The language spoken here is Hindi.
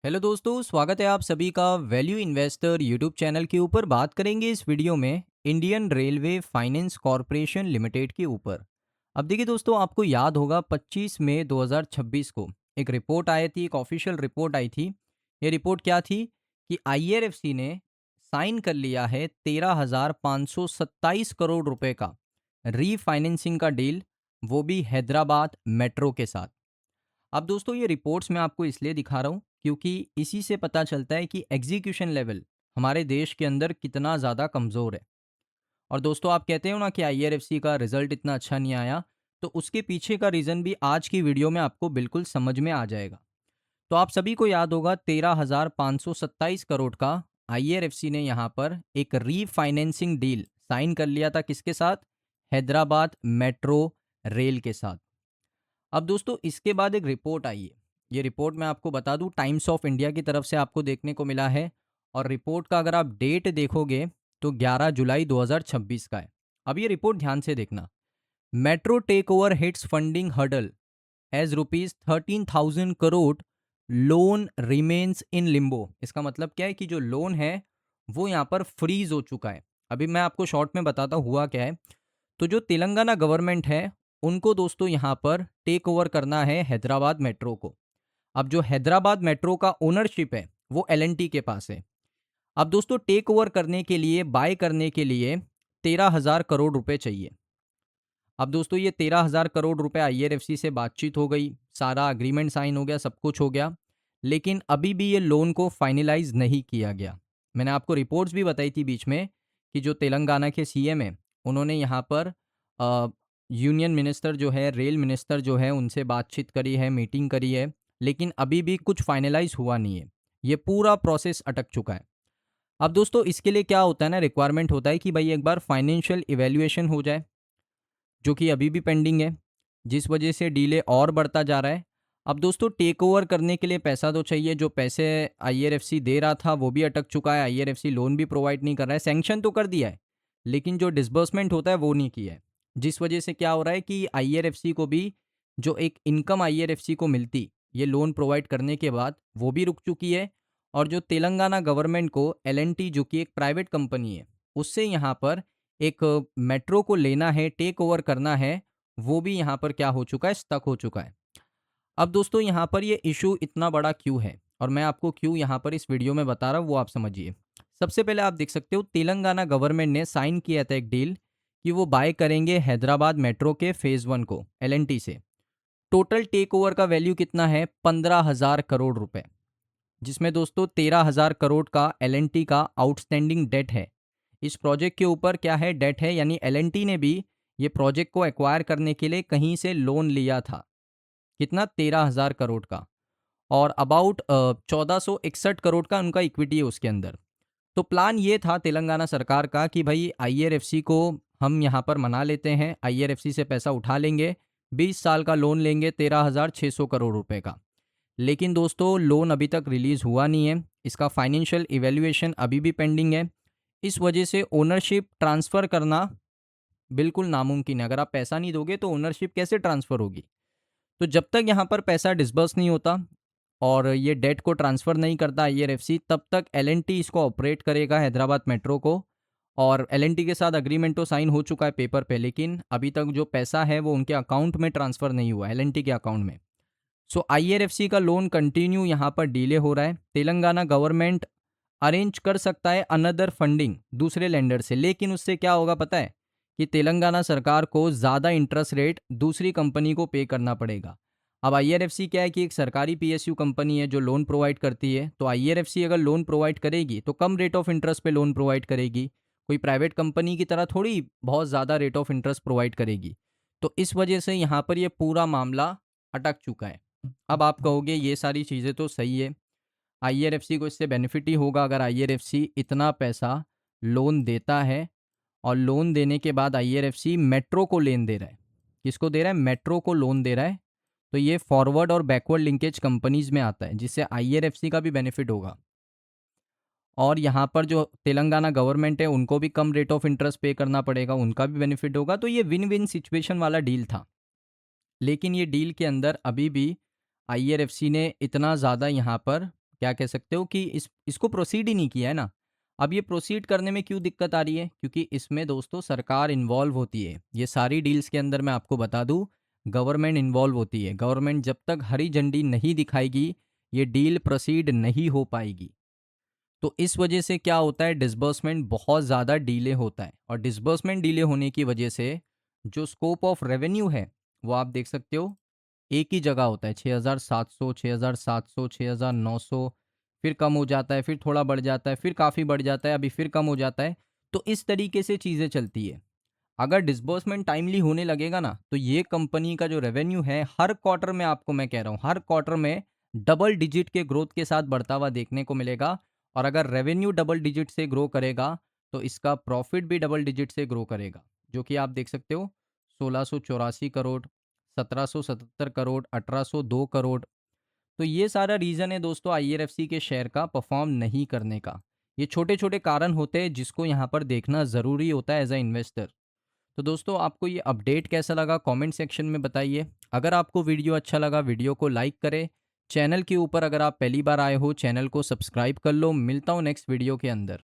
हेलो दोस्तों, स्वागत है आप सभी का वैल्यू इन्वेस्टर यूट्यूब चैनल के ऊपर। बात करेंगे इस वीडियो में Indian railway finance corporation limited के ऊपर। अब देखिए दोस्तों, आपको याद होगा 25 मई 2026 को एक रिपोर्ट आई थी, एक ऑफिशियल रिपोर्ट आई थी। ये रिपोर्ट क्या थी कि आईआरएफसी ने साइन कर लिया है 13,527 करोड़ रुपए का रीफाइनेंसिंग का डील, वो भी हैदराबाद मेट्रो के साथ। अब दोस्तों, ये रिपोर्ट्स मैं आपको इसलिए दिखा रहा हूँ क्योंकि इसी से पता चलता है कि एग्जीक्यूशन लेवल हमारे देश के अंदर कितना ज़्यादा कमज़ोर है। और दोस्तों, आप कहते हो ना कि आईआरएफसी का रिजल्ट इतना अच्छा नहीं आया, तो उसके पीछे का रीज़न भी आज की वीडियो में आपको बिल्कुल समझ में आ जाएगा। तो आप सभी को याद होगा 13,527 करोड़ का आईआरएफसी ने यहाँ पर एक रीफाइनेंसिंग डील साइन कर लिया था। किसके साथ? हैदराबाद मेट्रो रेल के साथ। अब दोस्तों, इसके बाद एक रिपोर्ट आई है। ये रिपोर्ट मैं आपको बता दूं, टाइम्स ऑफ इंडिया की तरफ से आपको देखने को मिला है। और रिपोर्ट का अगर आप डेट देखोगे तो 11 जुलाई 2026 का है। अब ये रिपोर्ट ध्यान से देखना। Metro take over hits funding hurdle as ₹13,000 crore, loan remains in limbo. इसका मतलब क्या है कि जो लोन है वो यहाँ पर फ्रीज हो चुका है। अभी मैं आपको शॉर्ट में बताता हुआ क्या है। तो जो तेलंगाना गवर्नमेंट है, उनको दोस्तों यहाँ पर टेक ओवर करना है हैदराबाद मेट्रो को। अब जो हैदराबाद मेट्रो का ओनरशिप है वो एलएनटी के पास है। अब दोस्तों, टेक ओवर करने के लिए, बाय करने के लिए 13,000 करोड़ रुपए चाहिए। अब दोस्तों, ये 13,000 करोड़ रुपए आईआरएफसी से बातचीत हो गई, सारा अग्रीमेंट साइन हो गया, सब कुछ हो गया, लेकिन अभी भी ये लोन को फाइनलाइज नहीं किया गया। मैंने आपको रिपोर्ट्स भी बताई थी बीच में कि जो तेलंगाना के सीएम है, उन्होंने यहाँ पर यूनियन मिनिस्टर जो है, रेल मिनिस्टर जो है, उनसे बातचीत करी है, मीटिंग करी है, लेकिन अभी भी कुछ फाइनलाइज हुआ नहीं है। ये पूरा प्रोसेस अटक चुका है। अब दोस्तों, इसके लिए क्या होता है ना, रिक्वायरमेंट होता है कि भाई एक बार फाइनेंशियल इवेल्युएशन हो जाए, जो कि अभी भी पेंडिंग है, जिस वजह से डीले और बढ़ता जा रहा है। अब दोस्तों, टेक ओवर करने के लिए पैसा तो चाहिए। जो पैसे आईआरएफसी दे रहा था वो भी अटक चुका है। आईआरएफसी लोन भी प्रोवाइड नहीं कर रहा है। सैंक्शन तो कर दिया है, लेकिन जो डिसबर्समेंट होता है वो नहीं किया है। जिस वजह से क्या हो रहा है कि आईआरएफसी को भी जो एक इनकम आईआरएफसी को मिलती ये लोन प्रोवाइड करने के बाद, वो भी रुक चुकी है। और जो तेलंगाना गवर्नमेंट को एलएनटी, जो कि एक प्राइवेट कंपनी है, उससे यहाँ पर एक मेट्रो को लेना है, टेक ओवर करना है, वो भी यहाँ पर क्या हो चुका है, स्टक हो चुका है। अब दोस्तों, यहाँ पर ये इशू इतना बड़ा क्यों है और मैं आपको क्यों यहाँ पर इस वीडियो में बता रहा हूँ, वो आप समझिए। सबसे पहले आप देख सकते हो, तेलंगाना गवर्नमेंट ने साइन किया था एक डील कि वो बाय करेंगे हैदराबाद मेट्रो के फेज़ 1 को एलएनटी से। टोटल टेक ओवर का वैल्यू कितना है? 15,000 करोड़ रुपए, जिसमें दोस्तों 13,000 करोड़ का एलएनटी का आउटस्टैंडिंग डेट है। इस प्रोजेक्ट के ऊपर क्या है? डेट है, यानी एलएनटी ने भी ये प्रोजेक्ट को एक्वायर करने के लिए कहीं से लोन लिया था। कितना? 13,000 करोड़ का। और अबाउट 1,461 करोड़ का उनका इक्विटी है उसके अंदर। तो प्लान ये था तेलंगाना सरकार का कि भाई आईआरएफसी को हम यहाँ पर मना लेते हैं, आईआरएफसी से पैसा उठा लेंगे, 20 साल का लोन लेंगे 13,600 करोड़ रुपए का। लेकिन दोस्तों, लोन अभी तक रिलीज़ हुआ नहीं है, इसका फाइनेंशियल इवैल्यूएशन अभी भी पेंडिंग है। इस वजह से ओनरशिप ट्रांसफ़र करना बिल्कुल नामुमकिन है। अगर आप पैसा नहीं दोगे तो ओनरशिप कैसे ट्रांसफ़र होगी? तो जब तक यहाँ पर पैसा डिसबर्स नहीं होता और ये डेट को ट्रांसफ़र नहीं करता आईआरएफसी, तब तक एलएनटी इसको ऑपरेट करेगा, हैदराबाद मेट्रो को। और एलएनटी के साथ अग्रीमेंट तो साइन हो चुका है पेपर पे, लेकिन अभी तक जो पैसा है वो उनके अकाउंट में ट्रांसफ़र नहीं हुआ, एलएनटी के अकाउंट में। सो आईआरएफसी का लोन कंटिन्यू यहाँ पर डिले हो रहा है। तेलंगाना गवर्नमेंट अरेंज कर सकता है अनदर फंडिंग दूसरे लेंडर से, लेकिन उससे क्या होगा पता है? कि तेलंगाना सरकार को ज़्यादा इंटरेस्ट रेट दूसरी कंपनी को पे करना पड़ेगा। अब आईआरएफसी क्या है कि एक सरकारी पीएसयू कंपनी है जो लोन प्रोवाइड करती है, तो आईआरएफसी अगर लोन प्रोवाइड करेगी तो कम रेट ऑफ इंटरेस्ट पे लोन प्रोवाइड करेगी। कोई प्राइवेट कंपनी की तरह थोड़ी बहुत ज़्यादा रेट ऑफ इंटरेस्ट प्रोवाइड करेगी। तो इस वजह से यहाँ पर ये पूरा मामला अटक चुका है। अब आप कहोगे ये सारी चीज़ें तो सही है, आईआरएफसी को इससे बेनिफिट ही होगा अगर आईआरएफसी इतना पैसा लोन देता है। और लोन देने के बाद आईआरएफसी मेट्रो को लोन दे रहा है। किसको दे रहा है? मेट्रो को लोन दे रहा है। तो ये फॉरवर्ड और बैकवर्ड लिंकेज कंपनीज में आता है, जिससे आईआरएफसी का भी बेनिफिट होगा। और यहाँ पर जो तेलंगाना गवर्नमेंट है उनको भी कम रेट ऑफ इंटरेस्ट पे करना पड़ेगा, उनका भी बेनिफिट होगा। तो ये विन विन सिचुएशन वाला डील था। लेकिन ये डील के अंदर अभी भी आईआरएफसी ने इतना ज़्यादा यहाँ पर क्या कह सकते हो कि इसको प्रोसीड ही नहीं किया है ना। अब ये प्रोसीड करने में क्यों दिक्कत आ रही है? क्योंकि इसमें दोस्तों सरकार इन्वॉल्व होती है। ये सारी डील्स के अंदर मैं आपको बता दूं, गवर्नमेंट इन्वॉल्व होती है। गवर्नमेंट जब तक हरी झंडी नहीं दिखाएगी, ये डील प्रोसीड नहीं हो पाएगी। तो इस वजह से क्या होता है, डिसबर्समेंट बहुत ज़्यादा डिले होता है, और डिसबर्समेंट डिले होने की वजह से जो स्कोप ऑफ रेवेन्यू है वो आप देख सकते हो एक ही जगह होता है, 6,700, 6,700, 6,900, फिर कम हो जाता है, फिर थोड़ा बढ़ जाता है, फिर काफ़ी बढ़ जाता है, अभी फिर कम हो जाता है। तो इस तरीके से चीज़ें चलती है। अगर डिसबर्समेंट टाइमली होने लगेगा ना, तो ये कंपनी का जो रेवेन्यू है हर क्वार्टर में, आपको मैं कह रहा हूँ हर क्वार्टर में डबल डिजिट के ग्रोथ के साथ बढ़ता हुआ देखने को मिलेगा। और अगर रेवेन्यू डबल डिजिट से ग्रो करेगा तो इसका प्रॉफिट भी डबल डिजिट से ग्रो करेगा, जो कि आप देख सकते हो 1684 करोड़, 1777 करोड़, 1802 करोड़। तो ये सारा रीज़न है दोस्तों आईआरएफसी के शेयर का परफॉर्म नहीं करने का। ये छोटे छोटे कारण होते हैं जिसको यहाँ पर देखना ज़रूरी होता है एज अ इन्वेस्टर। तो दोस्तों आपको ये अपडेट कैसा लगा कमेंट सेक्शन में बताइए। अगर आपको वीडियो अच्छा लगा वीडियो को लाइक करें। चैनल के ऊपर अगर आप पहली बार आए हो चैनल को सब्सक्राइब कर लो। मिलता हूँ नेक्स्ट वीडियो के अंदर।